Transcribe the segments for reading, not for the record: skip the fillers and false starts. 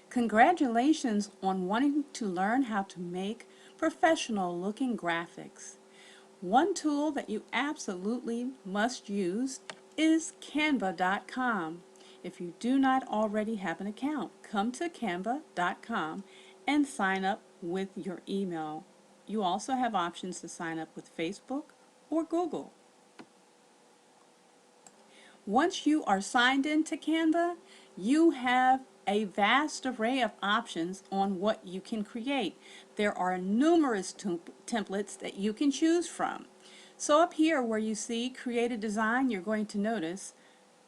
Congratulations on wanting to learn how to make professional looking graphics. One tool that you absolutely must use is Canva.com. If you do not already have an account, come to Canva.com and sign up with your email. You also have options to sign up with Facebook or Google. Once you are signed into Canva, you have a vast array of options on what you can create. There are numerous templates that you can choose from. So up here where you see Create a Design, you're going to notice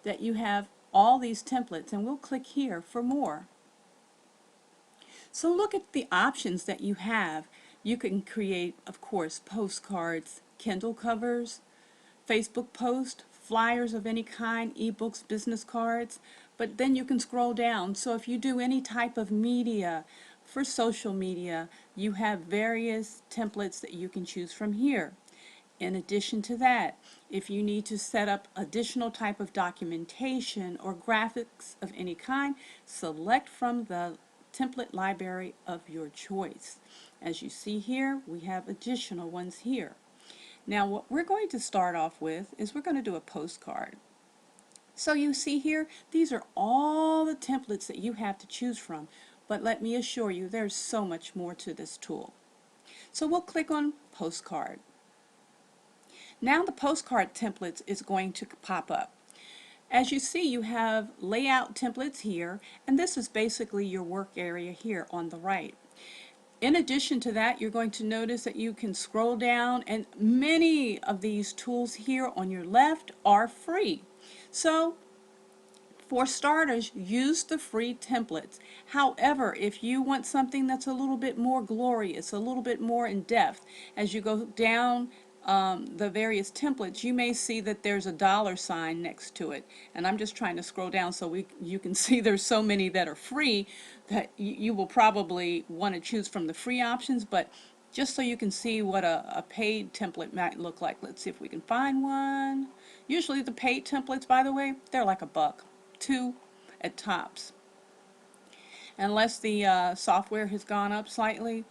that you have all these templates, and we'll click here for more. So look at the options that you have. You can create, of course, postcards, Kindle covers, Facebook posts, flyers of any kind, ebooks, business cards, but then you can scroll down. So if you do any type of media for social media, you have various templates that you can choose from here. In addition to that, if you need to set up additional type of documentation or graphics of any kind, select from the template library of your choice. As you see here, we have additional ones here. Now what we're going to start off with is we're going to do a postcard. So you see here, these are all the templates that you have to choose from, but let me assure you there's so much more to this tool. So we'll click on postcard. Now the postcard templates is going to pop up. As you see, you have layout templates here, and this is basically your work area here on the right. In addition to that, you're going to notice that you can scroll down, and many of these tools here on your left are free. So for starters, use the free templates. However, if you want something that's a little bit more glorious, a little bit more in depth, as you go down the various templates, you may see that there's a $ next to it. And I'm just trying to scroll down so you can see there's so many that are free that you will probably want to choose from the free options, but just so you can see what a paid template might look like. Let's see if we can find one. Usually the paid templates, by the way, they're like $1, $2 at tops. Unless the software has gone up slightly,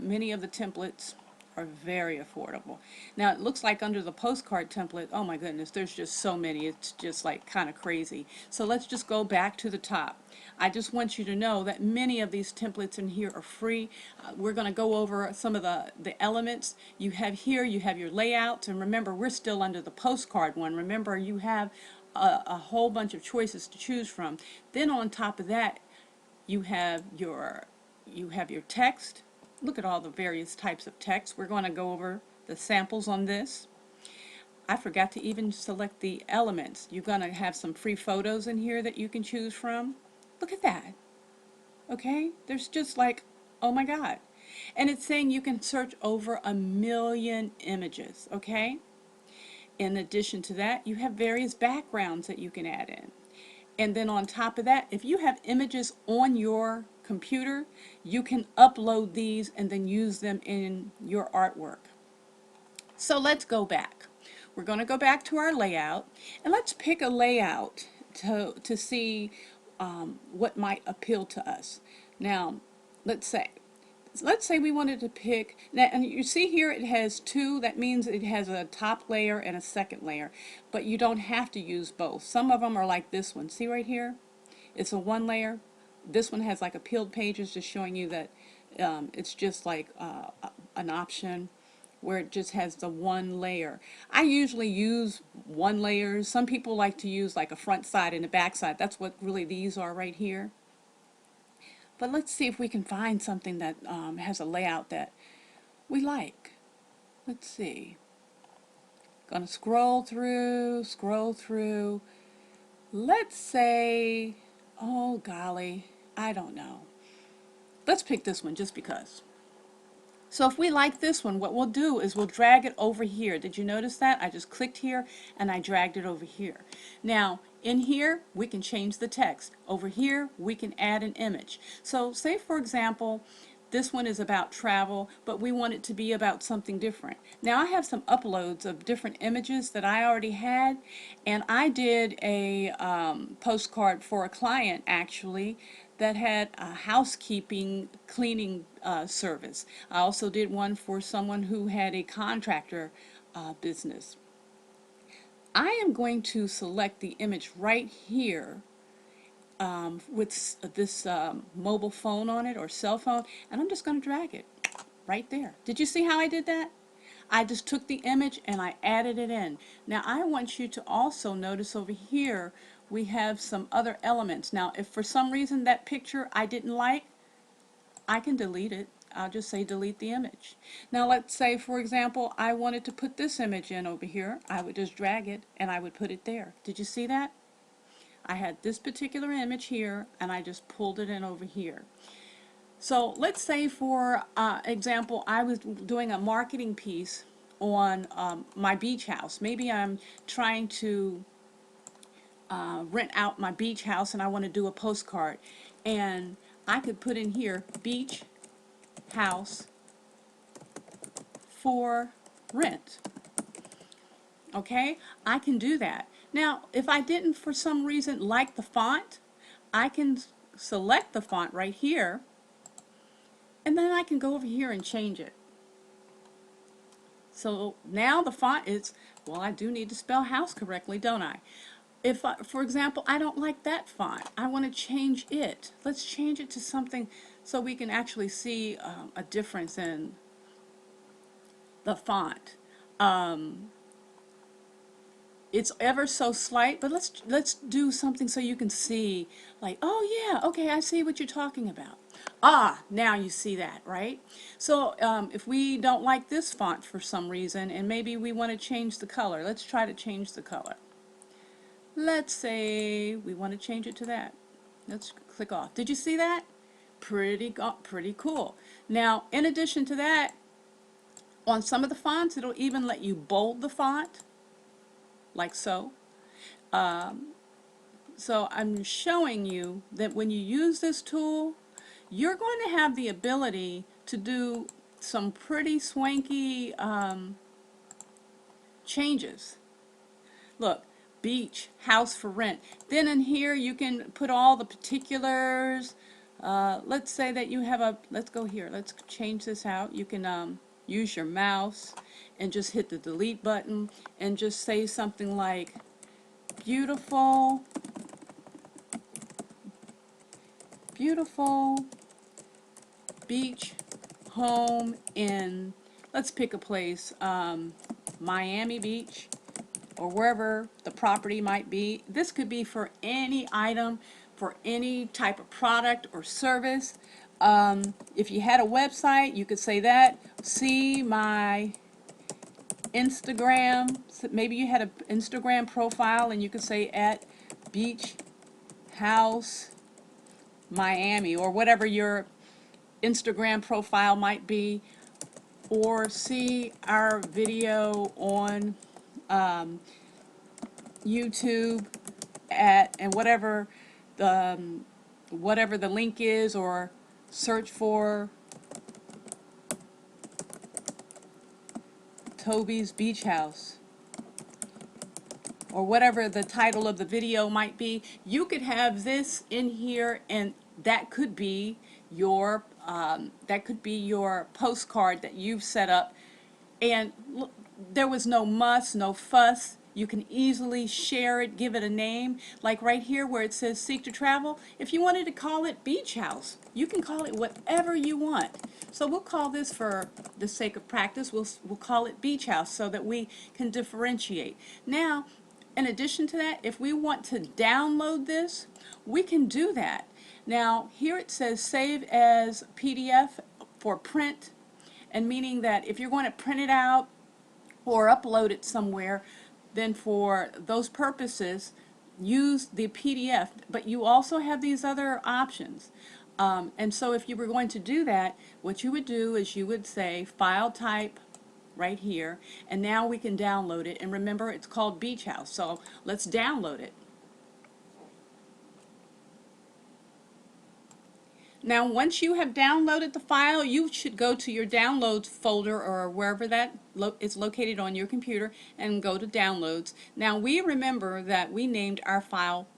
many of the templates are very affordable. Now it looks like under the postcard template, oh my goodness, there's just so many, it's just like kind of crazy. So let's just go back to the top. I just want you to know that many of these templates in here are free. We're going to go over some of the elements. You have here, you have your layouts, and remember we're still under the postcard one. Remember you have a whole bunch of choices to choose from. Then on top of that, you have your text. Look at all the various types of text. We're going to go over the samples on this. I forgot to even select the elements. You're going to have some free photos in here that you can choose from. Look at that. Okay? There's just like, oh my God. And it's saying you can search over 1,000,000 images. Okay? In addition to that, you have various backgrounds that you can add in. And then on top of that, if you have images on your computer, you can upload these and then use them in your artwork. So let's go back. We're going to go back to our layout, and let's pick a layout to see what might appeal to us. Now, let's say we wanted to pick, and you see here it has two, that means it has a top layer and a second layer, but you don't have to use both. Some of them are like this one. See right here? It's a one layer. This one has like appealed pages, just showing you that it's just like an option where it just has the one layer. I usually use one layer. Some people like to use like a front side and a back side. That's what really these are right here. But let's see if we can find something that has a layout that we like. Let's see. Gonna scroll through, scroll through. Let's say, oh golly, I don't know. Let's pick this one just because. So if we like this one, what we'll do is we'll drag it over here. Did you notice that? I just clicked here and I dragged it over here. Now, in here, we can change the text. Over here, we can add an image. So say, for example, this one is about travel, but we want it to be about something different. Now I have some uploads of different images that I already had, and I did a postcard for a client actually that had a housekeeping cleaning service. I also did one for someone who had a contractor business. I am going to select the image right here with this mobile phone on it or cell phone, and I'm just going to drag it right there. Did you see how I did that? I just took the image and I added it in. Now I want you to also notice over here we have some other elements. Now if for some reason that picture I didn't like, I can delete it. I'll just say delete the image. Now let's say for example I wanted to put this image in over here. I would just drag it and I would put it there. Did you see that? I had this particular image here and I just pulled it in over here. So let's say for example I was doing a marketing piece on my beach house. Maybe I'm trying to rent out my beach house and I want to do a postcard, and I could put in here beach house for rent. Okay, I can do that. Now if I didn't for some reason like the font, I can select the font right here and then I can go over here and change it. So now the font is, well, I do need to spell house correctly, don't I? If, for example, I don't like that font, I want to change it. Let's change it to something so we can actually see a difference in the font. It's ever so slight, but let's do something so you can see, like, oh yeah, okay, I see what you're talking about. Ah, now you see that, right? So if we don't like this font for some reason and maybe we want to change the color, let's try to change the color. Let's say we want to change it to that. Let's click off. Did you see that? Pretty cool. Now in addition to that, on some of the fonts it'll even let you bold the font like so. So I'm showing you that when you use this tool, you're going to have the ability to do some pretty swanky changes. Look, beach, house for rent. Then in here you can put all the particulars. Let's say that you have a, let's go here, let's change this out. You can use your mouse and just hit the delete button and just say something like beautiful beach home in, let's pick a place, Miami Beach or wherever the property might be. This could be for any item, for any type of product or service. If you had a website, you could say that. See my Instagram. So maybe you had an Instagram profile and you could say at Beach House Miami or whatever your Instagram profile might be, or see our video on YouTube at, and whatever the link is, or search for Toby's Beach House or whatever the title of the video might be. You could have this in here and that could be your postcard that you've set up, and look, there was no muss, no fuss. You can easily share it, give it a name, like right here where it says Seek to Travel. If you wanted to call it Beach House, you can call it whatever you want. So we'll call this, for the sake of practice, we'll call it Beach House so that we can differentiate. Now, in addition to that, if we want to download this, we can do that. Now here it says save as PDF for print, and meaning that if you're going to print it out or upload it somewhere, then for those purposes use the PDF. But you also have these other options, and so if you were going to do that, what you would do is you would say file type right here, and now we can download it. And remember, it's called Beach House, so let's download it. Now once you have downloaded the file, you should go to your downloads folder or wherever that is located on your computer and go to downloads. Now we remember that we named our file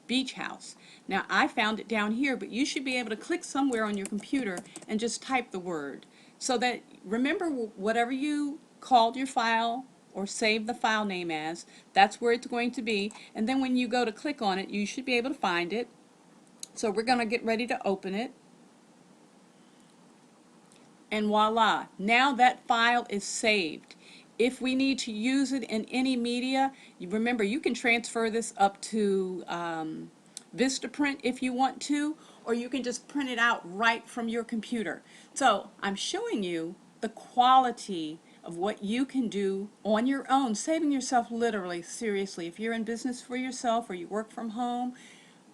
Beach House. Now I found it down here, but you should be able to click somewhere on your computer and just type the word. So that, remember, whatever you called your file or save the file name as, that's where it's going to be. And then when you go to click on it, you should be able to find it. So we're going to get ready to open it. And voila, now that file is saved. If we need to use it in any media, remember you can transfer this up to Vistaprint if you want to, or you can just print it out right from your computer. So I'm showing you the quality of what you can do on your own, saving yourself literally, seriously. If you're in business for yourself or you work from home,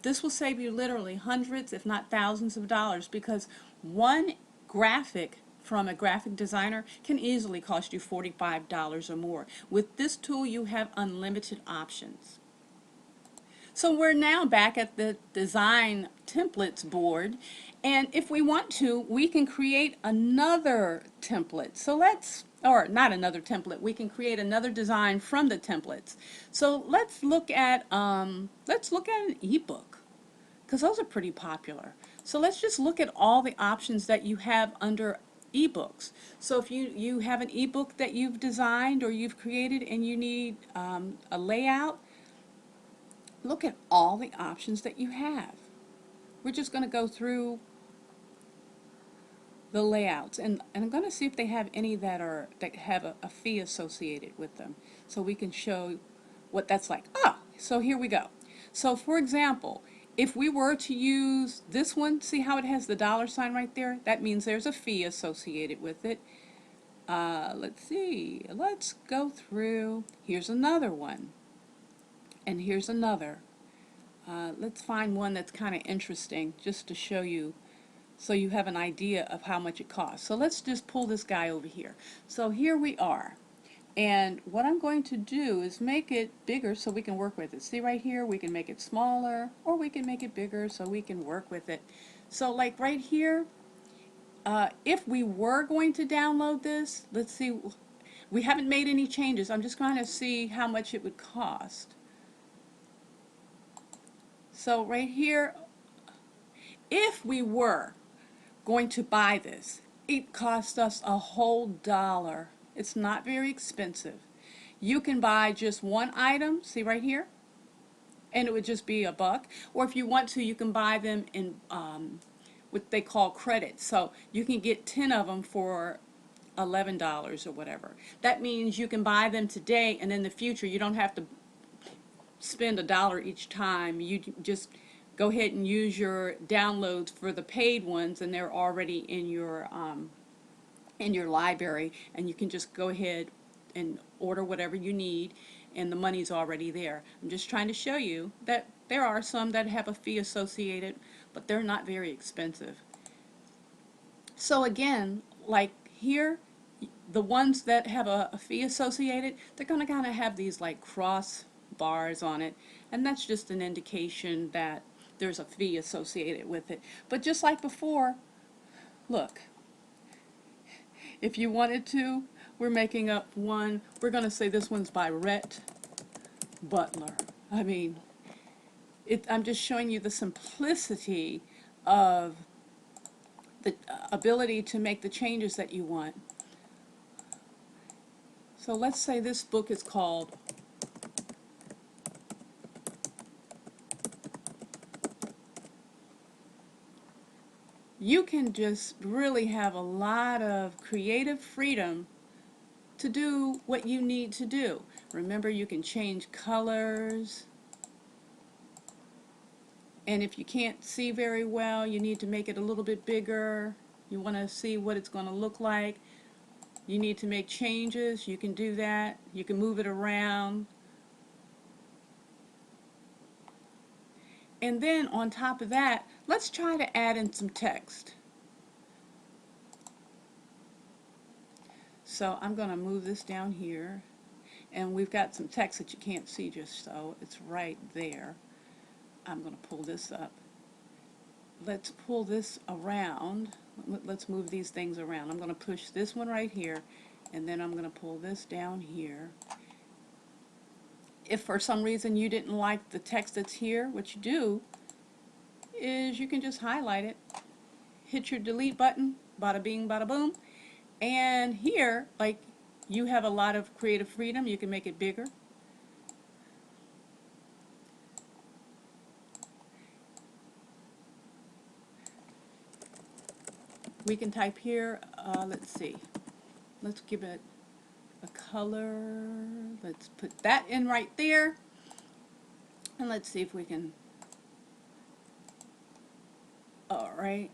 this will save you literally hundreds, if not thousands of dollars, because one graphic from a graphic designer can easily cost you $45 or more. With this tool, you have unlimited options. So we're now back at the design templates board, and if we want to, we can create another template. So or not another template, we can create another design from the templates. So let's look at an ebook, because those are pretty popular. So let's just look at all the options that you have under ebooks. So if you have an ebook that you've designed or you've created and you need a layout, look at all the options that you have. We're just going to go through the layouts, and I'm going to see if they have any that have a fee associated with them, so we can show what that's like. So here we go. So for example, if we were to use this one, see how it has the $ right there? That means there's a fee associated with it. Let's see, let's go through. Here's another one, and here's another. Let's find one that's kind of interesting just to show you, so you have an idea of how much it costs. So let's just pull this guy over here. So here we are. And what I'm going to do is make it bigger so we can work with it. See right here, we can make it smaller, or we can make it bigger so we can work with it. So like right here, if we were going to download this, let's see, we haven't made any changes. I'm just going to see how much it would cost. So right here, if we were going to buy this, it cost us a whole $1. It's not very expensive. You can buy just one item, see right here, and it would just be $1. Or if you want to, you can buy them in what they call credits. So you can get 10 of them for $11 or whatever. That means you can buy them today, and in the future you don't have to spend $1 each time. You just go ahead and use your downloads for the paid ones, and they're already in your library, and you can just go ahead and order whatever you need, and the money's already there. I'm just trying to show you that there are some that have a fee associated, but they're not very expensive. So again, like here, the ones that have a fee associated, they're going to kind of have these like cross bars on it, and that's just an indication that there's a fee associated with it. But just like before, look, if you wanted to, we're making up one. We're going to say this one's by Rhett Butler. I mean, I'm just showing you the simplicity of the ability to make the changes that you want. So let's say this book is called You can just really have a lot of creative freedom to do what you need to do. Remember, you can change colors, and if you can't see very well, you need to make it a little bit bigger. You want to see what it's going to look like. You need to make changes, you can do that. You can move it around. And then on top of that, let's try to add in some text. So I'm going to move this down here, and we've got some text that you can't see just so. It's right there. I'm going to pull this up. Let's pull this around. Let's move these things around. I'm going to push this one right here, and then I'm going to pull this down here. If for some reason you didn't like the text that's here, what you do is you can just highlight it, hit your delete button, bada bing, bada boom, and here, like, you have a lot of creative freedom. You can make it bigger. We can type here, let's see, let's give it a color. Let's put that in right there. And let's see if we can, all right.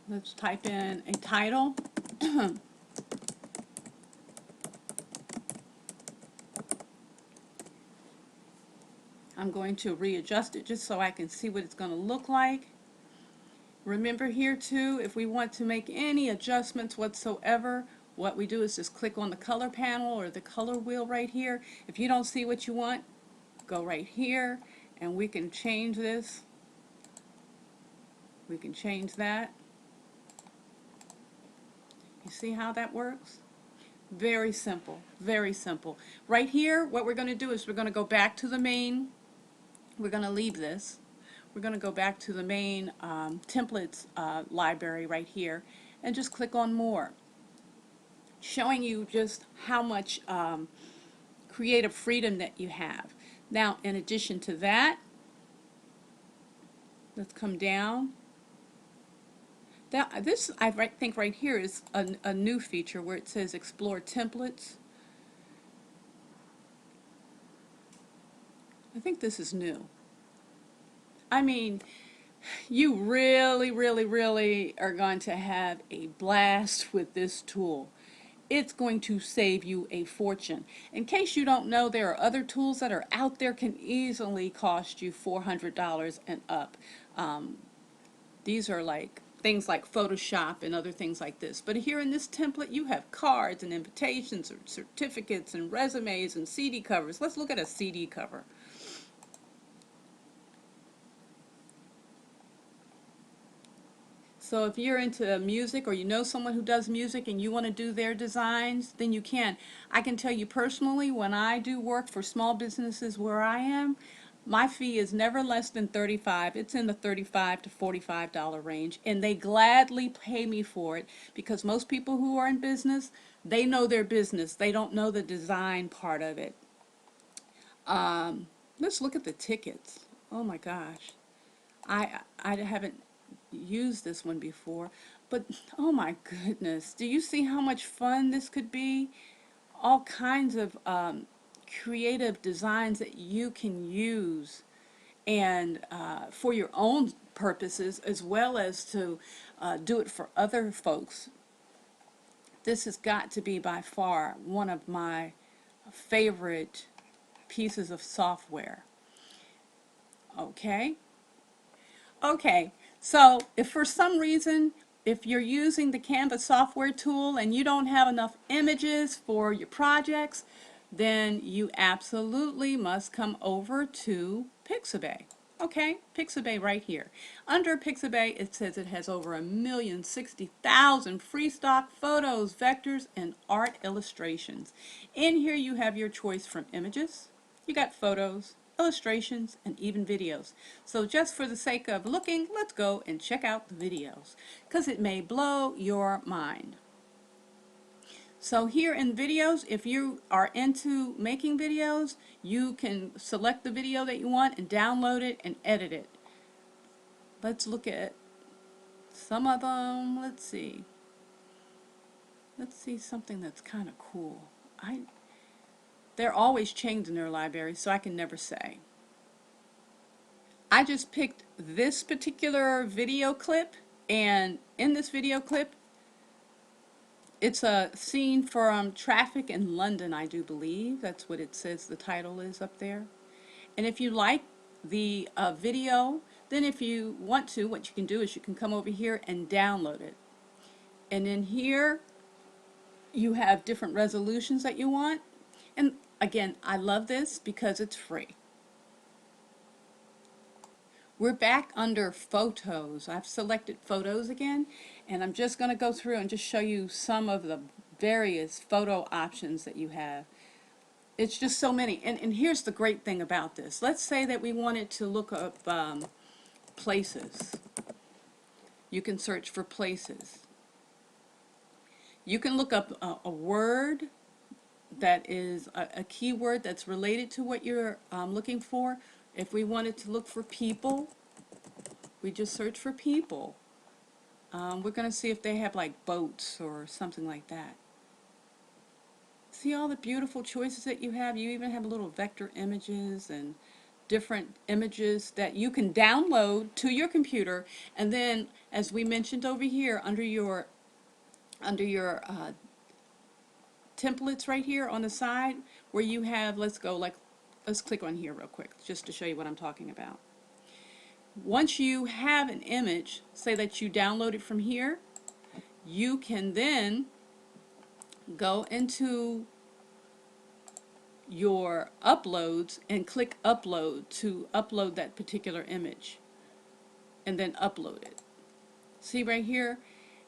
Let's type in a title. I'm going to readjust it just so I can see what it's going to look like. Remember here too, if we want to make any adjustments whatsoever, what we do is just click on the color panel or the color wheel right here. If you don't see what you want, go right here and we can change this. We can change that. You see how that works? Very simple, very simple. Right here, what we're going to do is we're going to go back to the main. We're going to leave this. We're going to go back to the main templates library right here and just click on more, showing you just how much creative freedom that you have. Now, in addition to that, let's come down. This, I think right here is a new feature where it says Explore Templates. I think this is new. I mean, you really, really, really are going to have a blast with this tool. It's going to save you a fortune. In case you don't know, there are other tools that are out there can easily cost you $400 and up. These are like things like Photoshop and other things like this. But here in this template, you have cards and invitations and certificates and resumes and CD covers. Let's look at a CD cover. So if you're into music or you know someone who does music and you want to do their designs, then you can. I can tell you personally, when I do work for small businesses where I am, my fee is never less than $35. It's in the $35 to $45 range, and they gladly pay me for it because most people who are in business, they know their business. They don't know the design part of it. Let's look at the tickets. Oh my gosh. I haven't used this one before, but oh my goodness, do you see how much fun this could be? All kinds of creative designs that you can use and for your own purposes as well as to do it for other folks. This has got to be by far one of my favorite pieces of software. Okay. Okay, so if for some reason, if you're using the Canva software tool and you don't have enough images for your projects, then you absolutely must come over to Pixabay. Okay, Pixabay right here. Under Pixabay, it says it has over 1,060,000 free stock photos, vectors, and art illustrations. In here you have your choice from images, you got photos, illustrations, and even videos. So just for the sake of looking, let's go and check out the videos because it may blow your mind. So here in videos, if you are into making videos, you can select the video that you want and download it and edit it. Let's look at some of them. Let's see something that's kind of cool. They're always changing their library, so I can never say. I just picked this particular video clip, and in this video clip, it's a scene from Traffic in London, I do believe. That's what it says the title is up there. And if you like the video, then if you want to, what you can do is you can come over here and download it. And in here, you have different resolutions that you want. And again, I love this because it's free. We're back under photos. I've selected photos again, and I'm just going to go through and just show you some of the various photo options that you have. It's just so many. And here's the great thing about this. Let's say that we wanted to look up places. You can search for places. You can look up a word that is a keyword that's related to what you're looking for. If we wanted to look for people, we just search for people. We're going to see if they have like boats or something like that. See all the beautiful choices that you have? You even have little vector images and different images that you can download to your computer, and then, as we mentioned over here, under your templates right here on the side, where you have, let's click on here real quick just to show you what I'm talking about. Once you have an image, say that you download it from here, you can then go into your uploads and click upload to upload that particular image, and then upload it. See right here,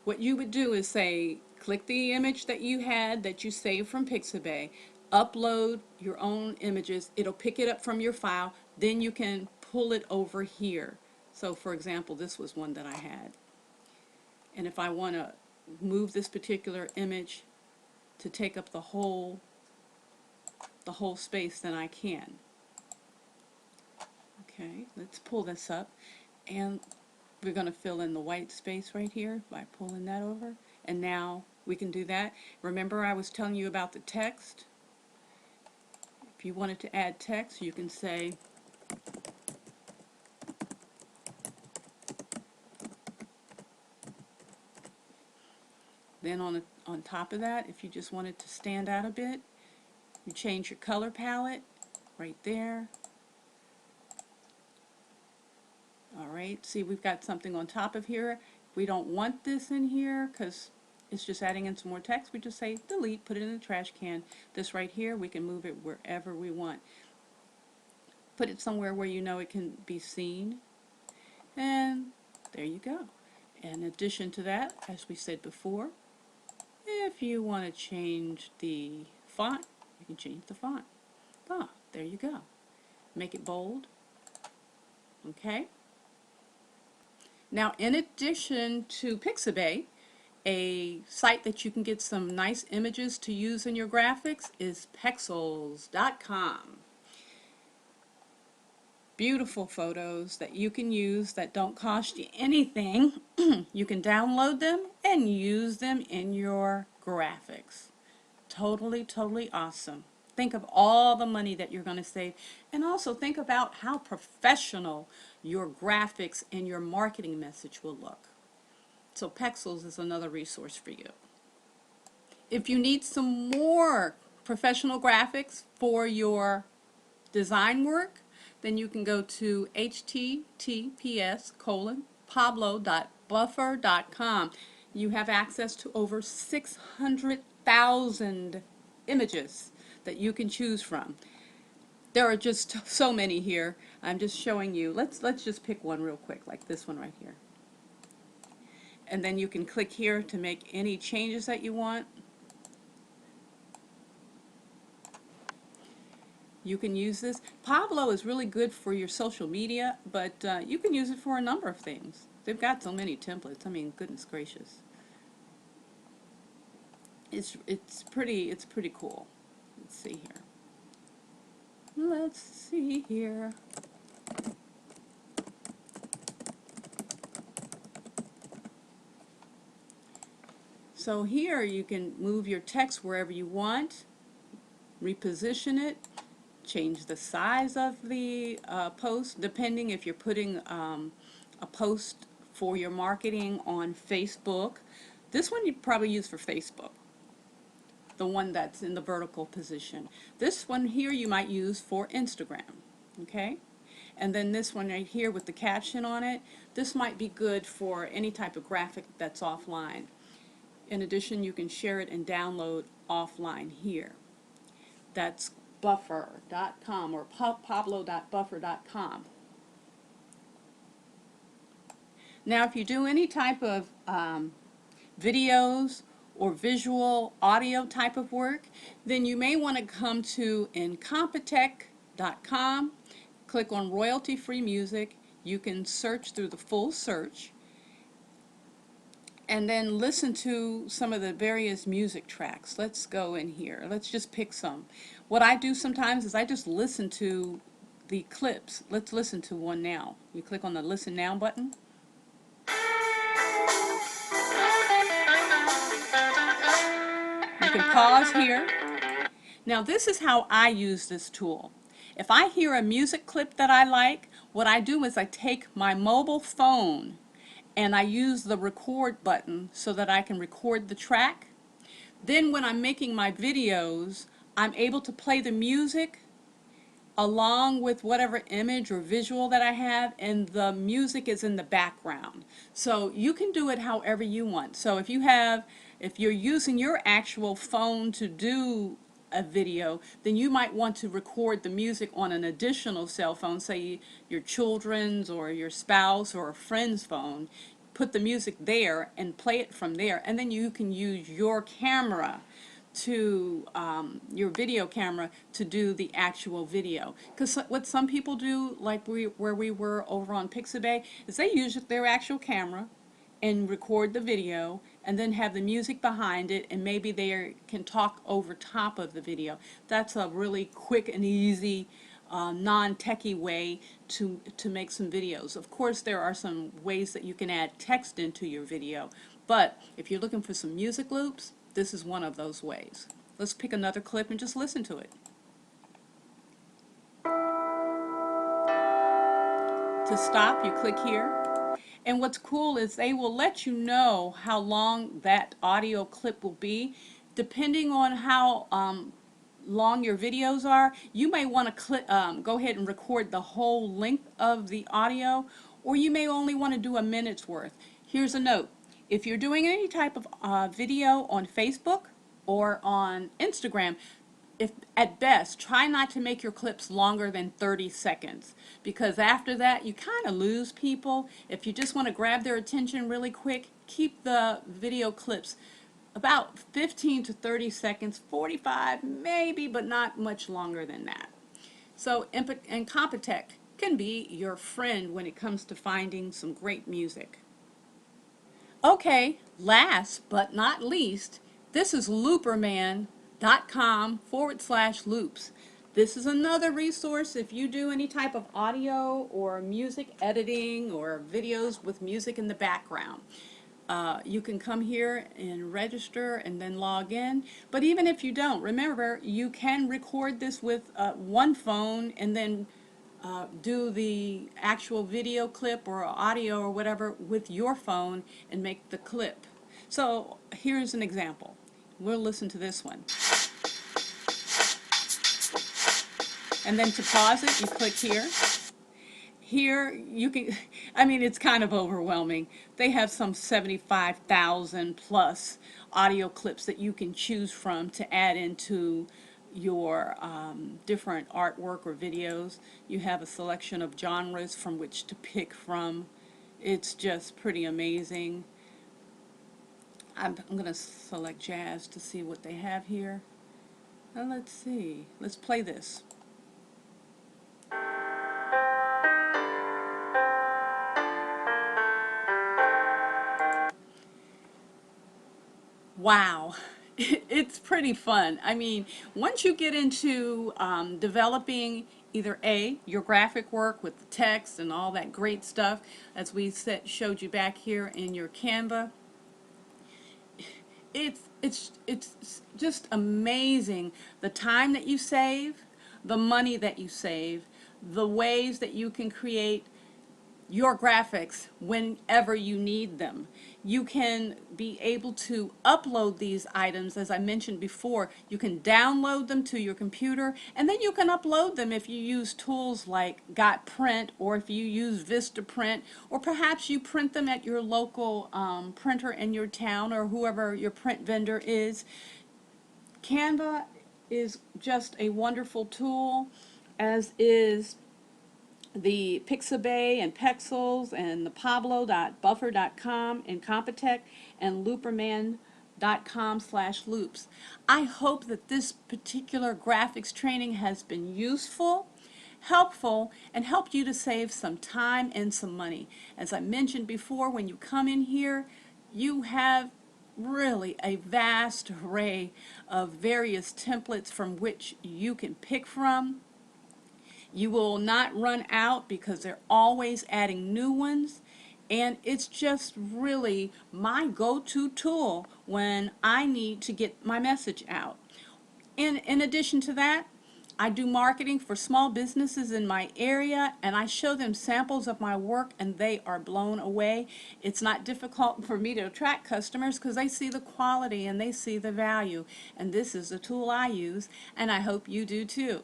what you would do is say, click the image that you had that you saved from Pixabay, upload your own images, it'll pick it up from your file, then you can pull it over here. So for example, this was one that I had, and if I want to move this particular image to take up the whole space, then I can. Okay, let's pull this up, and we're going to fill in the white space right here by pulling that over, and now we can do that. Remember, I was telling you about the text. If you wanted to add text, you can say then on top of that, if you just wanted to stand out a bit, you change your color palette right there. Alright, see, we've got something on top of here. We don't want this in here because it's just adding in some more text. We just say delete, put it in the trash can. This right here, we can move it wherever we want. Put it somewhere where you know it can be seen. And there you go. In addition to that, as we said before, if you want to change the font, you can change the font. Ah, there you go. Make it bold. Okay. Now, in addition to Pixabay, a site that you can get some nice images to use in your graphics is Pexels.com. Beautiful photos that you can use that don't cost you anything. You can download them and use them in your graphics. Totally, totally awesome. Think of all the money that you're going to save, and also think about how professional your graphics and your marketing message will look. So Pexels is another resource for you. If you need some more professional graphics for your design work, then you can go to https://pablo.buffer.com. You have access to over 600,000 images that you can choose from. There are just so many here. I'm just showing you. Let's just pick one real quick, like this one right here. And then you can click here to make any changes that you want. You can use this. Pablo is really good for your social media, but you can use it for a number of things. They've got so many templates. I mean, goodness gracious. It's pretty cool. Let's see here. Let's see here. So here you can move your text wherever you want, reposition it, change the size of the post, depending if you're putting a post for your marketing on Facebook. This one you'd probably use for Facebook, the one that's in the vertical position. This one here you might use for Instagram, okay? And then this one right here with the caption on it, this might be good for any type of graphic that's offline. In addition, you can share it and download offline here. That's buffer.com or pablo.buffer.com. Now, if you do any type of videos or visual audio type of work, then you may want to come to Incompetech.com, click on royalty free music. You can search through the full search and then listen to some of the various music tracks. Let's go in here. Let's just pick some. What I do sometimes is I just listen to the clips. Let's listen to one now. You click on the Listen Now button. You can pause here. Now this is how I use this tool. If I hear a music clip that I like, what I do is I take my mobile phone and I use the record button so that I can record the track. Then when I'm making my videos, I'm able to play the music along with whatever image or visual that I have, and the music is in the background. So you can do it however you want. So if you're using your actual phone to do a video, then you might want to record the music on an additional cell phone, say your children's or your spouse or a friend's phone. Put the music there and play it from there, and then you can use your camera to your video camera to do the actual video. Because what some people do, like where we were over on Pixabay, is they use their actual camera and record the video and then have the music behind it, and maybe they can talk over top of the video. That's a really quick and easy non-techie way to make some videos. Of course, there are some ways that you can add text into your video, but if you're looking for some music loops, this is one of those ways. Let's pick another clip and just listen to it. To stop, you click here. And what's cool is they will let you know how long that audio clip will be. Depending on how long your videos are, you may want to go ahead and record the whole length of the audio, or you may only want to do a minute's worth. Here's a note. If you're doing any type of video on Facebook or on Instagram, if at best, try not to make your clips longer than 30 seconds, because after that you kind of lose people. If you just want to grab their attention really quick, keep the video clips about 15 to 30 seconds, 45 maybe, but not much longer than that. So Incompetech can be your friend when it comes to finding some great music. Okay, last but not least, this is looperman.com/loops. This is another resource if you do any type of audio or music editing or videos with music in the background. You can come here and register and then log in. But even if you don't, remember, you can record this with one phone and then do the actual video clip or audio or whatever with your phone and make the clip. So here's an example. We'll listen to this one. And then to pause it, you click here. Here you can, I mean, it's kind of overwhelming. They have some 75,000 plus audio clips that you can choose from to add into your different artwork or videos. You have a selection of genres from which to pick from. It's just pretty amazing. I'm going to select jazz to see what they have here. Let's see. Let's play this. Wow, it's pretty fun. I mean, once you get into developing either your graphic work with the text and all that great stuff, as we showed you back here in your Canva, it's just amazing the time that you save, the money that you save, the ways that you can create your graphics whenever you need them. You can be able to upload these items, as I mentioned before. You can download them to your computer, and then you can upload them if you use tools like GotPrint, or if you use Vistaprint, or perhaps you print them at your local printer in your town, or whoever your print vendor is. Canva is just a wonderful tool, as is the Pixabay and Pexels and the Pablo.buffer.com and Competech and Looperman www.canva.com/loops. I hope that this particular graphics training has been useful, helpful, and helped you to save some time and some money. As I mentioned before, when you come in here, you have really a vast array of various templates from which you can pick from. You will not run out because they're always adding new ones. And it's just really my go-to tool when I need to get my message out. In addition to that, I do marketing for small businesses in my area, and I show them samples of my work, and they are blown away. It's not difficult for me to attract customers because they see the quality and they see the value. And this is a tool I use, and I hope you do too.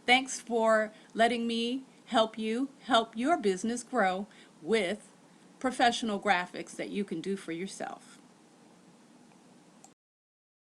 Thanks for letting me help you help your business grow with professional graphics that you can do for yourself.